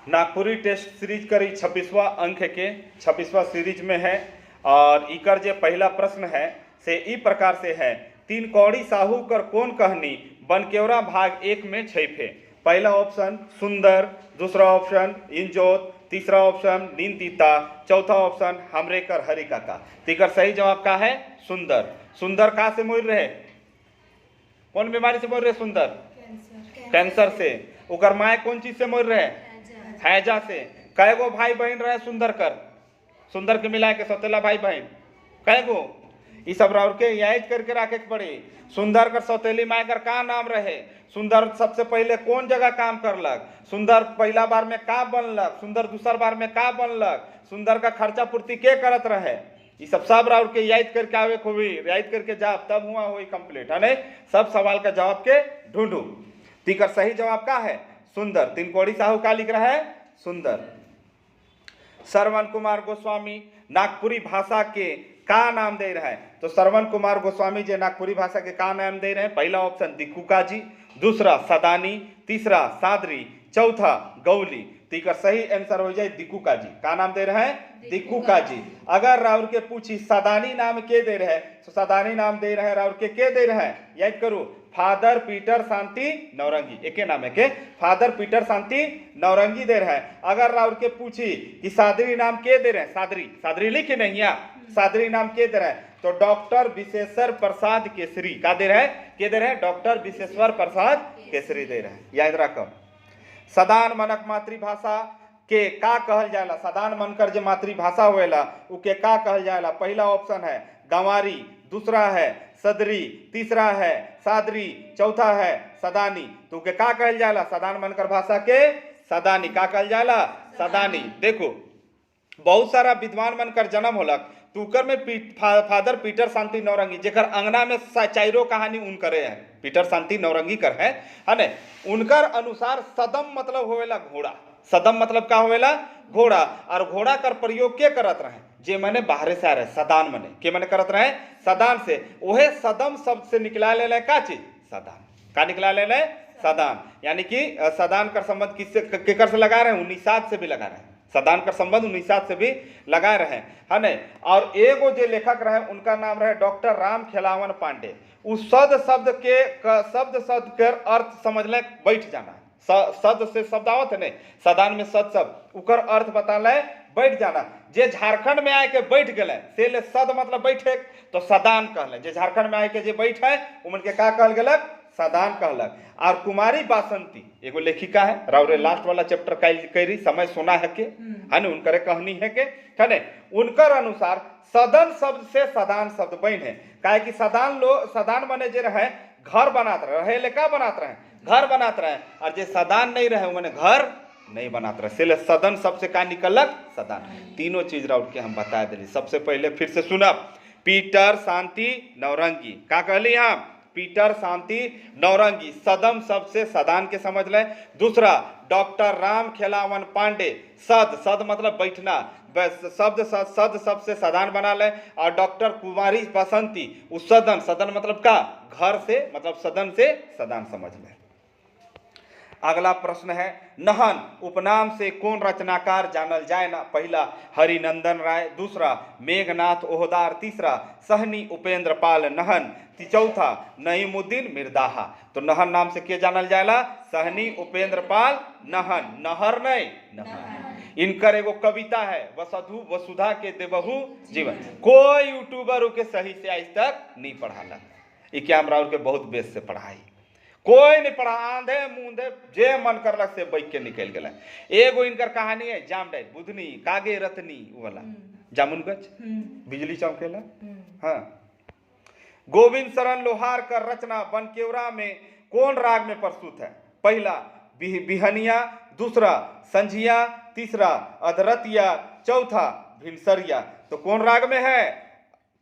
Nagpuri test series करी 26वां अंक के 26वां सीरीज में है। और इकर जे पहला प्रश्न है से ई प्रकार से है, तीन कौड़ी साहू कर कौन कहनी बनकेवरा भाग 1 में छैफे। पहला ऑप्शन सुंदर, दूसरा ऑप्शन इंजोत, तीसरा ऑप्शन नीन तीता, चौथा ऑप्शन हमरे कर हरि काका। तीकर सही जवाब का है सुंदर। सुंदर कहाँ से मोर रहे, कौन बीमारी से मोर रहे सुंदर? कैंसर से। उकर माए कौन चीज से मोर रहे? हैजा से। कै गो भाई बहन रहे सुंदर कर? सुंदर के मिला के सौतेला भाई बहन कै गो? ई सब राउर के याद करके रखे के पड़ी। सुंदर कर सौतेली माए कर का नाम रहे? सुंदर सबसे पहले कौन जगह काम करलक? सुंदर पहला बार में का बनलक? सुंदर दूसर बार में का बनलक? सुंदर का खर्चा पूर्ति के करत रहे? ये सब राउर के याद करके आवे खूबी, याद करके जाब तब हुआ हुई कंप्लीट है नहीं। सब सवाल का जवाब के ढूंढू। तीकर सही जवाब का है सुंदर। तीन कौड़ी साहू का लिख रहा है सुंदर। श्रवण कुमार गोस्वामी नागपुरी भाषा के का नाम दे रहा है? तो श्रवण कुमार गोस्वामी जी नागपुरी भाषा के का नाम दे रहे हैं? पहला ऑप्शन दिक्कुका जी, दूसरा सदानी, तीसरा सादरी, चौथा गौली। तीकर सही आंसर हो जाए दिक्कुका जी। का नाम दे रहे हैं? दिक्कुका जी। अगर राउर के पूछी सदानी नाम के दे रहे हैं तो सदानी नाम दे रहे हैं राउर के दे रहे हैं? याद करो, फादर पीटर शांति नौरंगी। एक नाम है के फादर पीटर शांति नौरंगी दे रहे हैं। अगर राउर के पूछी कि सादरी नाम के दे रहे हैं, सादरी सादरी लिखे नहीं यहाँ, सादरी नाम के दे रहे हैं? तो डॉक्टर विशेश्वर प्रसाद केसरी का दे रहे हैं? के दे रहे हैं? डॉक्टर विशेश्वर प्रसाद केसरी दे रहे हैं। याद रखो। सदान मनक मातृभाषा के का कहल जाएला? सदान मनकर जो मातृभाषा होएला उके का कहल जाएला? पहला ऑप्शन है गंवारी, दूसरा है सदरी, तीसरा है सादरी, चौथा है सदानी। तो के का कहल जाएला? सदान मनकर भाषा के सदानी। का कहल जाएला? सदानी। देखो बहुत सारा विद्वान मनकर जन्म होलक तुकर में फादर पीटर शांति नौरंगी जेकर अंगना में चाइरो कहानी उनकरे है, पीटर शांति नौरंगी कर है ने। उनकर अनुसार सदम मतलब होवेला घोड़ा। सदम मतलब का होवेला? घोड़ा। और घोड़ा कर प्रयोग के करत रहे? जे मने बाहरे से आ रहे सदान मने के मने करत रहे? सदान से। ओहे सदम शब्द से निकला ले का चीज? सदान। का निकला ले? सदान। यानी कि सदान का संबंध किससे केकर से लगा रहे हैं? 19 से भी लगा रहे हैं। सदान का संबंध 19 से भी लगा रहे है ने। और एगो जो लेखक रहे उनका नाम रहे डॉक्टर राम खेलावन पांडे। उस शब्द के अर्थ समझ ले बैठ जाना। सद से शब्द आवत है नहीं, सदान में सद शब्द उकर अर्थ बता ले बैठ जाना। जे झारखंड में आए के बैठ गए से ले सद मतलब बैठे तो सदान कहले। जे झारखंड में आए के जे बैठ है उमन के का कहल गलक? सदान कहलक। और कुमारी बासंती एगो लेखिका है, राउरे लास्ट वाला चैप्टर कैरी समय सोना है के है ने, उनकरे कहानी है के है ने। उनकर अनुसार सदन शब्द से सदान शब्द बन है। काहे कि सदान बने जे रहे घर बनात रहे ले का बनात रहे? घर बनात रहे। और जे सदान नहीं रहे उन्हें घर नहीं बनात रहे। से सदन सबसे का निकलक? सदान। तीनों चीज राउट के हम बता दिली। सबसे पहले फिर से सुनब, पीटर शांति नौरंगी का कहली हम? पीटर शांति नौरंगी सदम शब्द से सदान के समझ ले। दूसरा डॉक्टर राम खेलावन पांडे सद मतलब बैठना, सद शब्द से सदान बना ले। और डॉक्टर कुमारी बसंती उस सदन मतलब का? घर से, मतलब सदन से सदान समझ ले। अगला प्रश्न है, नहन उपनाम से कौन रचनाकार जानल जाए ना? पहला हरिनंदन राय, दूसरा मेघनाथ ओहदार, तीसरा सहनी उपेंद्र पाल नहन, चौथा नईमुद्दीन मिर्दाहा। तो नहन नाम से के जानल जाएला? सहनी उपेंद्र पाल नहन। नहर नहीं, नहन। इनकर एगो कविता है वसुधु वसुधा के देवहु जीवन। कोई यूट्यूबर के सही से आज तक नहीं पढ़ाला। ये क्या हम राउर के बहुत बेस से पढ़ाई, कोई नहीं पढ़ा। आंधे मूंधे जे मन करलक से बैठ के निकल गया। एगो इनकर कहानी है जामडाई बुधनी कागे रतनी वाला जामुनगंज बिजली चौकेला। हाँ, गोविंद शरण लोहार का रचना बनकेवरा में कौन राग में प्रस्तुत है? पहला बिहनिया, दूसरा संझिया, तीसरा अधरतिया, चौथा भिनसरिया। तो कौन राग में है?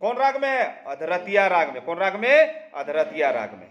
कौन राग में है? अधरतिया राग में। कौन राग में? अधरतिया राग में।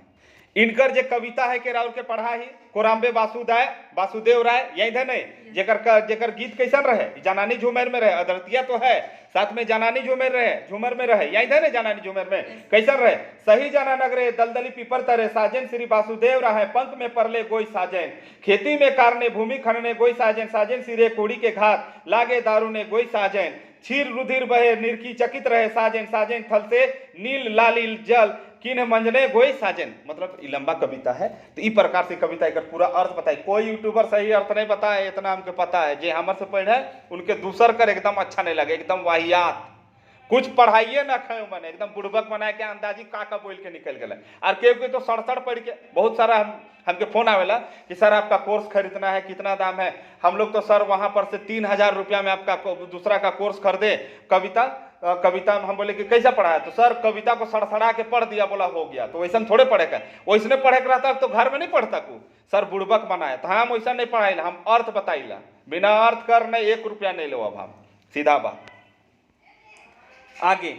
इनकर जे कविता है के राउर के पढ़ा ही कोराम्बे वासुदेव राय यही थे नहीं जेकर गीत कैसन रहे, जनानी झूमर में रहे, अदरतिया तो है साथ में जनानी झूमर में रहे यही थे ना, जनानी झूमर में कैसन रहे, सही जना नगरे दलदली पीपर तरे साजन श्री वासुदेव रहे, पंख में परले गोई साजन, खेती में कारने भूमि खनने गोई साजन, साजन सिरे कोड़ी के घात लागे दारू ने गोई साजन, क्षीर रुधिर बहे निरखी चकित रहे साजन, साजन थल से नील लालील जल किन मंजने गोई साजन। मतलब लंबा कविता है, तो इस प्रकार से कविता एक पूरा अर्थ बताई। कोई यूट्यूबर सही अर्थ नहीं बताए, इतना हमको पता है, जे हमर से पढ़े उनके दूसर कर एकदम अच्छा नहीं लगे, एकदम वाहियात कुछ पढ़ाइए ना खाए मैंने, एकदम बुड़बक बनाए के अंदाजी का बोल के निकल गए। और के तो सड़सड़ पढ़ के बहुत सारा हमके फोन आवेला कि सर आपका कोर्स खरीदना है, कितना दाम है, हम लोग तो सर वहां पर से 3000 रुपया में आपका दूसरा का कोर्स खरीदे कविता में। हम बोले कि कैसा पढ़ा है, तो सर कविता को सड़सड़ा के पढ़ दिया, बोला हो गया। तो वैसा थोड़े पढ़ेगा, वैसने पढ़े के रहता तो घर में नहीं पढ़ता को, सर बुड़बक बनाए तो हम वैसा नहीं पढ़ाइला, हम अर्थ बताइला, बिना अर्थ कर नहीं 1 रुपया नहीं लो। अब हम सीधा बात आगे,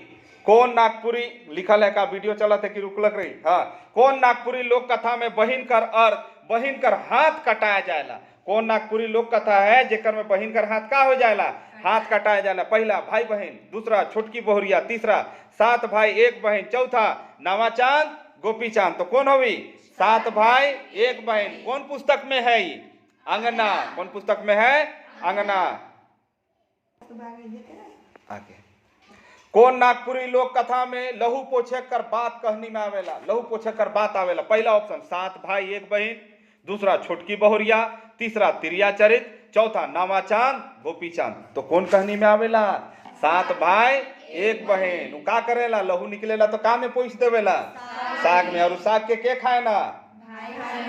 कौन नागपुरी लिखल है का वीडियो चला थे कि रुकलक रही, हाँ, कौन नागपुरी लोक कथा में बहिन कर अर्थ बहिन कर हाथ कटाया जाएला। कौन नागपुरी लोक कथा है जेकर में बहिन कर हाथ का हो जाएला, हाथ कटाया जाएला। पहला भाई बहन, दूसरा छोटकी बहुरिया, तीसरा 7 भाई 1 बहन, चौथा नावा चांद गोपी चांद। तो कौन होगी 7 भाई 1 बहन, कौन पुस्तक में है ये, अंगना, कौन पुस्तक में है, अंगना। आगे, कौन नागपुरी लोक कथा में लहू पोछे कर बात कहनी में आवेला, लहू पोछे कर बात आवेला। पहला ऑप्शन 7 भाई 1 बहन, दूसरा छोटकी बहुरिया, तीसरा तिरिया चरित, चौथा नावा चांद गोपी चांद। तो कौन कहनी में आवेला, 7 भाई 1 बहन। का करेला, लहू निकलेला तो का में पोछ देवेला, साग में। और साग के खाए ना,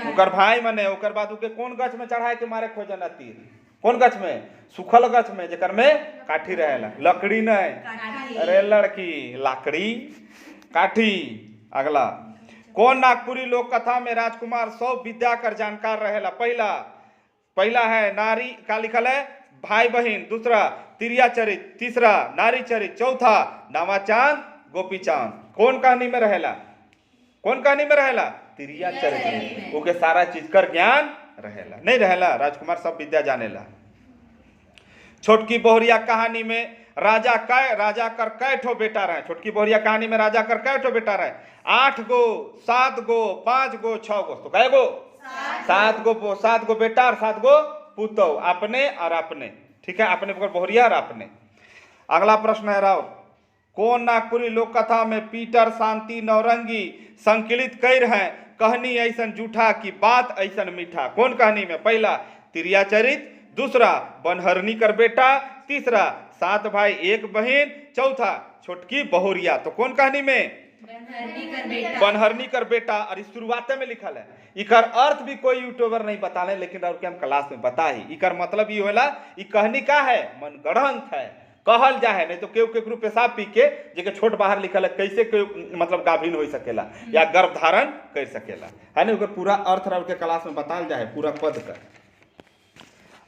उकर भाई मने, उकर बाद उके कौन गछ में चढ़ाए के मारे खोजना तीर, कौन गछ में, सुखल गछ में जेकर में काठी रहेला, लकड़ी नहीं, अरे लड़की लाकड़ी काठी। अगला, कौन नागपुरी लोक कथा में राजकुमार 100 विद्या कर जानकार रहेला। पहला है नारी का लिखल है भाई बहन, दूसरा तिरिया चरित, तीसरा नारी चरित, चौथा नावा चांद गोपी चांद। कौन कहानी में रहेला, कौन कहानी में रहेला, तिरिया चरित, ओके सारा चीज कर ज्ञान रहेला, नहीं रहेला राजकुमार सब विद्या जानेला। छोटकी बहुरिया कहानी में राजा कर कै ठो बेटा रहे, छोटकी बहुरिया कहानी में राजा कर कै ठो बेटा रहे, 8 गो 7 गो 5 गो 6 गो, तो कै गो 7 गो बेटा और 7 गो पुतौ, अपने और अपने, ठीक है, अपने बहुरिया और अपने। अगला प्रश्न है राव, कौन नागपुरी लोक कथा में पीटर शांति नौरंगी संकलित कर है, कहानी ऐसन जूठा की बात ऐसन मीठा। कौन कहानी में, पहला तिरिया चरित, दूसरा बनहरनी कर बेटा, तीसरा 7 भाई 1 बहन, चौथा छोटकी बहुरिया। तो कौन कहानी में, बनहरनी कर बेटा। और इस शुरुआत में लिखल है, इकर अर्थ भी कोई यूट्यूबर नहीं बता रहे, लेकिन और के हम क्लास में बता ही। इकर मतलब ये होला, ई कहानी का है, मनगढ़ंत है, कहल जा है, नहीं तो केहू केकरू पेशाब पी के जेके छोट बाहर लिखल है, कैसे कोई मतलब गाभिन हो सकेला या गर्भ धारण कर सकेला, है ना, पूरा अर्थ राउर के क्लास में बताल जा है, पूरा पद कर।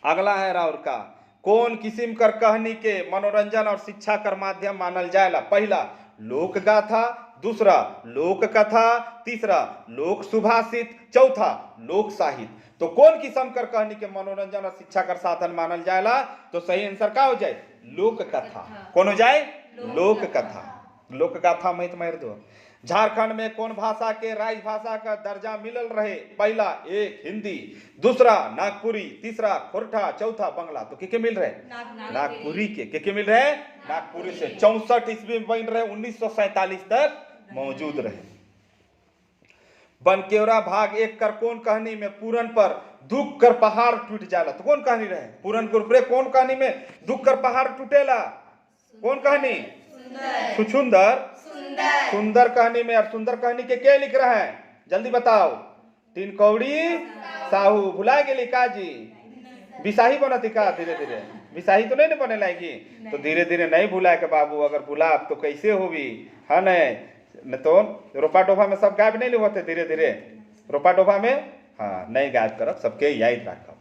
अगला है राउर का, कौन किस्म कर कहानी के मनोरंजन और शिक्षा कर माध्यम मानल जाएला। पहला लोक गाथा, दूसरा लोक कथा, तीसरा लोक सुभाषित, चौथा लोक साहित्य। तो कौन किस्म कर कहानी के मनोरंजन और शिक्षा कर साधन मानल जाएला, तो सही आंसर का हो जाए, लोक कथा। कौन हो जाए, लोक कथा। लोक गाथा में तो मार दो। झारखंड में कौन भाषा के राजभाषा का दर्जा मिलल रहे, पहला 1 हिंदी, दूसरा नागपुरी, तीसरा खोरठा, चौथा बंगला। तो के मिल रहे, नागपुरी के मिल रहे, नागपुरी से 64 ईस्वी में बन रहे, 1947 तक मौजूद रहे। बनकेवरा भाग 1 कर कौन कहानी में पूरन पर दुख कर पहाड़ टूट जाला। तो कौन कहानी रहे, पूरन गुरपुरे कौन कहानी में दुख कर पहाड़ टूटेला, कौन कहानी, सुंदर सुंदर कहानी में। और सुंदर कहानी के लिख रहा है, जल्दी बताओ, 3 कौड़ी साहू, भुला गेली का जी, बिसाही बनती का, धीरे धीरे बिसाही तो नहीं बने लाएगी, तो धीरे धीरे नहीं भुलाए के बाबू, अगर भुला तो कैसे होगी, है न, तो रोपा डोभा में सब गायब नहीं होते, धीरे धीरे रोपा डोभा में हाँ नहीं गायब करब, सबके याद रखब।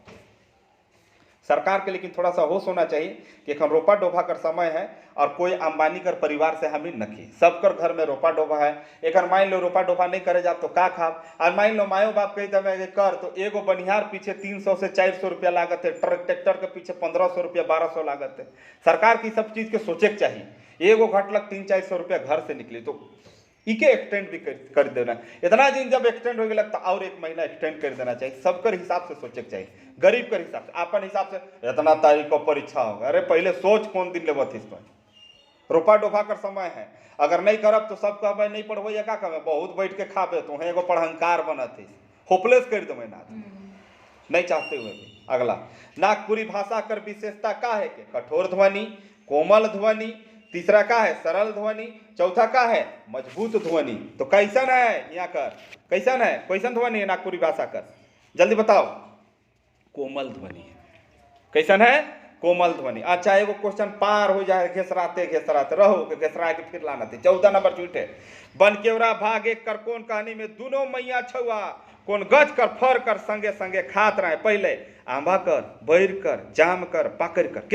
सरकार के लेकिन थोड़ा सा होश होना चाहिए कि एखन रोपा डोभा कर समय है और कोई अंबानी कर परिवार से हमें नखी सबकर घर में रोपा डोभा है। एखन मान लो रोपा डोभा नहीं करे जाब तो का खाब, और मान लो मायो बाप कही दे कर तो एगो बनिहार पीछे 300 से 400 रुपया लागत है, ट्रैक्टर के पीछे 1500 रुपया 1200 लागत है। सरकार की सब चीज के सोचे के चाहिए, एगो घटलक 300-400 रुपया घर से निकली तो इके एक्सटेंड भी कर देना, इतना दिन जब एक्सटेंड हो गया तो और 1 महीना एक्सटेंड कर देना चाहिए। सबकर हिसाब से सोचे के चाहिए, गरीब के हिसाब से, अपन हिसाब से इतना तारीख को परीक्षा होगा, अरे पहले सोच कौन दिन लेवत इस पर। रोपा डोभा कर समय है, अगर नहीं करब तो सब कहबे नहीं पढ़बो या का कहबे बहुत बैठ के खाबे तो एगो पढ़हंकार बनत है, होपलेस कर देवे ना नहीं चाहते हुए भी। अगला, नागपुरी भाषा कर विशेषता का है के कठोर ध्वनि, कोमल ध्वनि, तीसरा का है सरल ध्वनि, चौथा का है मजबूत ध्वनि। तो कैसन है यहाँ कर, कैसन है, कैसन ध्वनि है नागपुरी भाषा कर, जल्दी बताओ। कोमल ध्वनि है, कैसन है, कोमल ध्वनि। अच्छा एगो क्वेश्चन पार हो जाए, घेसराते घेसराते रहो के घेसरा के फिर लाना थी। 14 नंबर छूटे, बन केवरा भाग एक कर कोन कहानी में दोनों मैया छुआ कोन गज कर फर कर संगे संगे खात रहे। पहले आंबा कर, बैर कर, जाम कर, पाकर कर,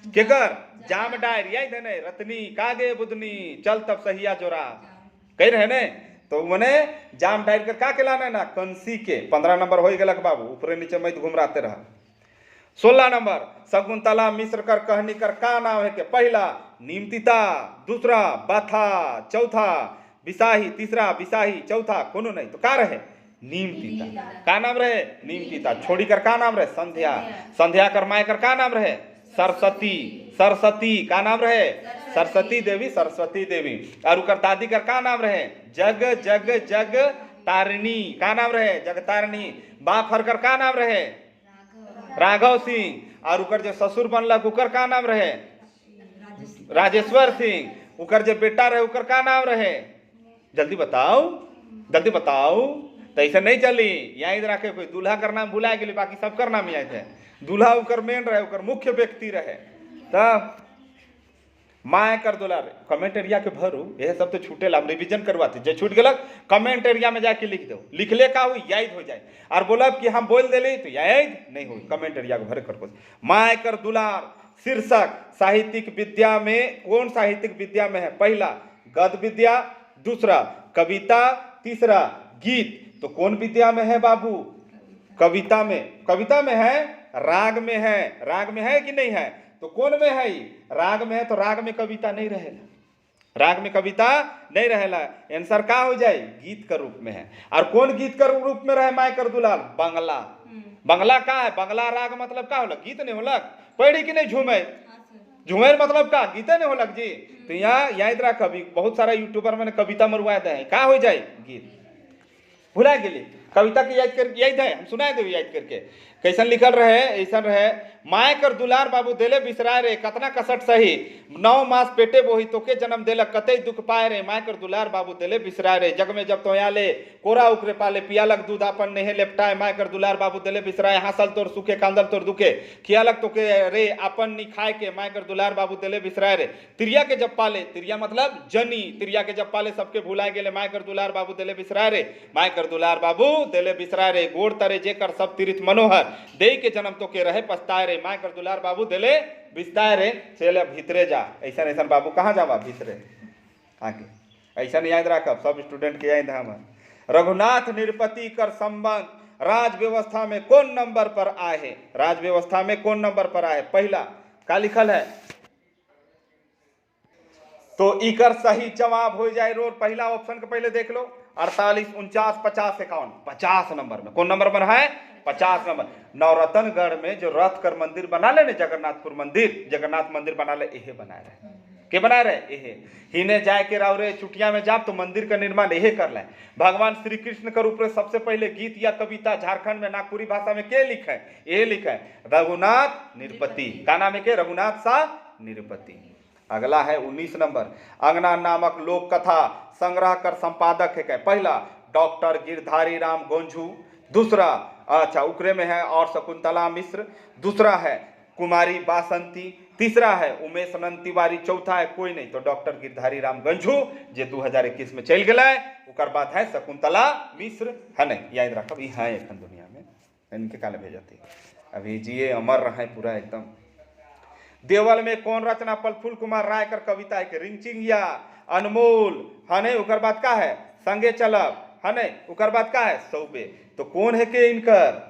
के कर जाम डायर याद है ने, रतनी कागे बुदनी चल तब सहिया जोरा कह रहे ने, तो मने जाम डायर कर का के लाना ना कंसी के। 15 नंबर हो गलक बाबू, ऊपरे नीचे मत घुमराते रहा। 16 नंबर, शकुंतला मिश्र कर कहनी कर का नाम है के, पहला नीमतिता, दूसरा बाथा, चौथा बिसाही, तीसरा बिसाही, चौथा कोनो नहीं तो का रहे नीमतिता। का नाम रहे नीमतिता। छोड़ी कर का नाम रहे संध्या, संध्या कर माय कर का नाम रहे सरस्वती, सरस्वती का नाम रहे सरस्वती देवी, सरस्वती देवी। और उकर दादी कर का नाम रहे जग जग जग तारिणी, का नाम रहे जग तारिणी। बाप हर कर का नाम रहे राघव सिंह। और उकर जो ससुर बनलक उकर का नाम रहे राजेश्वर सिंह। उकर जो बेटा रहे उकर का नाम रहे, जल्दी बताओ जल्दी बताओ। तो ऐसे नहीं चली, याद रखे कोई दूल्हा कर नाम भुला गेली, बाकी सब कर नाम याद है। दूल्हा उकर मेन रहे, उकर मुख्य व्यक्ति रहे। तब माए कर दुलारे कमेंट एरिया के भरू, यह सब तो छूटे ला रिविजन करवाते, जो छूट गलक कमेंट एरिया में जाके लिख दो, लिखले का हुई याद हो जाए। और बोलब कि हम बोल देली तो याद नहीं हुई, कमेंट एरिया को भरे कर। माए कर दुलार शीर्षक साहित्यिक विद्या में कौन साहित्यिक विद्या में है, पहला गद्य विद्या, दूसरा कविता, तीसरा गीत। तो कौन विद्या में है बाबू, कविता में, कविता में है, राग में है, राग में है कि नहीं है, तो कौन में है, राग में है। तो राग में कविता नहीं रहेला, राग में कविता नहीं रहेला। आंसर का हो जाए गीत का रूप में है। और कौन गीत का रूप में रहे माय कर दुलाल, बंगला। बंगला का है, बंगला राग मतलब का होलक, गीत नहीं होलक, पढ़ी कि नहीं झूमे, झूमेर मतलब का गीत नहीं होलक जी। तो यहाँ याद रख, अभी बहुत सारा यूट्यूबर मैंने कविता मरवा दे का हो जाए गीत, भुला गेली कविता के याद कर, याद है हम सुनाए देवी याद करके कैसन लिखल रहे, ऐसा रहे। माय कर दुलार बाबू देले बिसराए रे कतना कसट सही, 9 मास पेटे बोही तोके जन्म देलक कतई दुख पाए रे। माय कर दुलार बाबू देले बिसराए रे, जग में जब तो आले कोरा उकरे पाले, पियालक दूध अपन नेहे लेपटाए। माय कर दुलार बाबू देले बिसराए, हासल तोर सुखे कांदल तोर दुखे, खियालक तोके रे अपन नी खाए के। माय कर दुलार बाबू देले बिसराए रे, तिरिया के जब पाले, तिरिया मतलब जनी, तिरिया के जब पाले सबके भुलाए गेले। माय कर दुलार बाबू देले बिसराए रे, माय कर दुलार बाबू देले बिसराए रे, गोड़ तरे जेकर सब तीर्थ मनोहर, दे के जन्म तो के रहे पछताए रे। माय कर दुलार बाबू देले बिस्ताए रे, चले भीतरे जा। ऐसा ऐसा बाबू कहाँ जावा भीतरे आके, ऐसा नहीं याद रखब, सब स्टूडेंट के याद हम। रघुनाथ निरपति कर संबंध राज व्यवस्था में कौन नंबर पर आए है, राज व्यवस्था में कौन नंबर पर आए, पहला का लिखल है, तो इकर सही जवाब हो जाए रोज। पहला ऑप्शन के पहले देख लो, 48, 49, 50, 51, 50 नंबर में कौन नंबर पर है, 50 नंबर। नवरत्नगढ़ में जो रथ कर मंदिर बना ले, जगन्नाथपुर मंदिर, जगन्नाथ मंदिर बना ले, यही बना रहे, के बना रहे यही। हिने जाए के रावरे चुटिया में जाप तो मंदिर का निर्माण यही कर ले। भगवान श्री कृष्ण के ऊपर सबसे पहले गीत या कविता झारखंड में नागपुरी भाषा में के लिखा है, ये लिखा है रघुनाथ निरपति। का नाम है के, रघुनाथ शाह निरपति। अगला है 19 नंबर, अंगना नामक लोक कथा संग्रह कर संपादक है क्या, पहला डॉक्टर गिरधारी राम गोंझू, दूसरा अच्छा उकरे में है और शकुंतला मिश्र, दूसरा है कुमारी बासंती, तीसरा है उमेश अनंत तिवारी, चौथा है कोई नहीं तो डॉक्टर गिरधारी राम गंझू जे 2021 में चल गया है। उकर बात है शकुंतला मिश्र है नहीं, याद रखब, ये है एखन दुनिया में, इनके काले भेजती। अभी जिए अमर रहे पूरा एकदम। देवल में कौन रचना प्रफुल्ल कुमार राय कर कविता है? रिंगचिंगिया, अनमोल हने, उकर बात का है संगे चलब हने, उकर बात का है सौबे। तो कौन है के इनकर?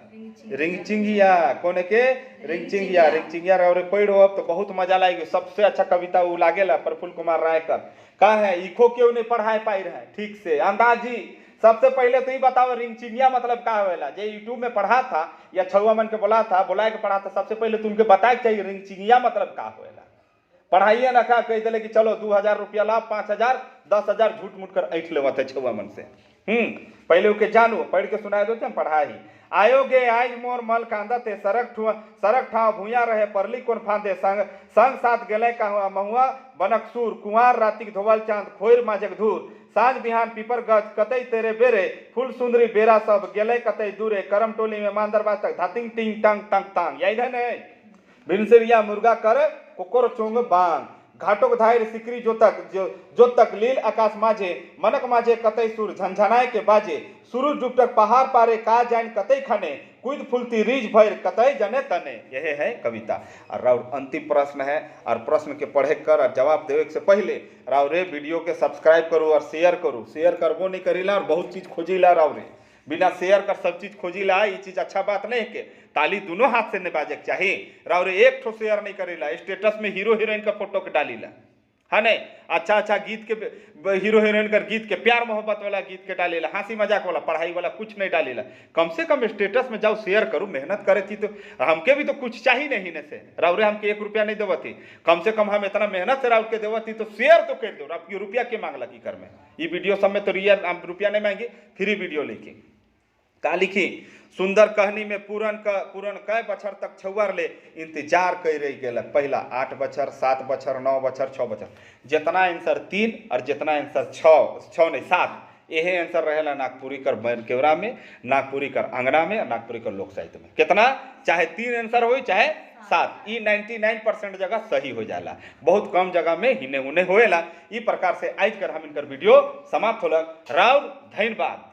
रिंगचिंगिया। कौन है के? रिंगचिंगिया। रिंगचिंगिया और पढ़ो अब तो बहुत मजा लाएगी। सबसे अच्छा कविता वो लागेला प्रफुल्ल कुमार राय कर का है। इको क्यों नहीं पढ़ाए पाई रहे ठीक से अंदाजी। सबसे पहले तो ये बताओ रिंगचिंगिया मतलब का होएला? जे यूट्यूब में पढ़ा था या छुआ मन के बोला था, बुलाए के पढ़ा था, सबसे पहले तुमके बताए चाहिए रिंगचिंगिया मतलब का होएला। पढ़ाइए ना का कह दिले कि चलो 2000 रुपया ला, 5000 10,000 झूठ मूठ कर ऐठ लेवत है छुआ मन से। पहले ओके जानू पढ़ के सुनाए दो पढ़ाई। आयोगे आज मोर मल कांदा ते सरक ठाव भूया रहे परली कोन फांदे संग संग साथ गेले कहवा महुआ बनकसूर कुंवार रातिक धोवल चांद खोर माजक धूर साँझ बिहान पीपर गज कतई तेरे बेरे फूल सुंदरी बेरा सब गेले कतई दूरे करम टोली में मांदर बातक धातिंग टिंग टंग टंग टांग। यही है ने भिनसरिया मुर्गा कर कुकुर चोंग बांग घाटोक धायर सिकरी जो तक लील आकाश माझे मनक माझे कतई सुर झंझनाए के बाजे सूरज डूबतक पहाड़ पारे का जान कतई खने कुद फुलती रीझ भैर कतई जने तने। यह है कविता। और राउर अंतिम प्रश्न है, और प्रश्न के पढ़े कर और जवाब देवे से पहले राउरे वीडियो के सब्सक्राइब करो और शेयर करो। शेयर करबो नहीं करीला और बहुत चीज खोजीला राउरे, बिना शेयर कर सब चीज खोजीला। ये चीज अच्छा बात नहीं के ताली दोनों हाथ से निभाजे चाहिए। राउरे एक ठो शेयर नहीं करेला, स्टेटस में हीरो हीरोइन का फोटो के डालीला है नहीं, अच्छा अच्छा गीत के हीरो हीरोइन कर गीत के प्यार मोहब्बत वाला गीत के डालेला, हंसी मजाक वाला पढ़ाई वाला कुछ नहीं डालेला। कम से कम स्टेटस में जाओ शेयर करो, मेहनत करे थी तो हमके भी तो कुछ चाहिए नहीं न से। राउरे हमके 1 रुपया नहीं देवती, कम से कम हम इतना मेहनत से राउर के देवती तो शेयर तो कर दो। आपकी रुपया के मांगला की कर में ये वीडियो सब में तो रियल रुपया नहीं मांगी, फ्री वीडियो लिखी का लिखी। सुंदर कहानी में पूरन कै बछर तक छुआर ले इंतजार कर रही गेल। पहला 8 बछर 7 बछर 9 बछर 6 बछर, जितना आंसर 3 और जितना आंसर 6 नहीं 7, यही आंसर रहेला नागपुरी कर केवरा में, नागपुरी कर अंगना में, नागपुरी कर लोक साहित्य में। कितना चाहे 3 आंसर हो चाहे 7, ई 99% जगह सही हो जाला, बहुत कम जगह में हिने उने होएला। ई प्रकार से आज कर हम इनकर वीडियो समाप्त होला। राउर धन्यवाद।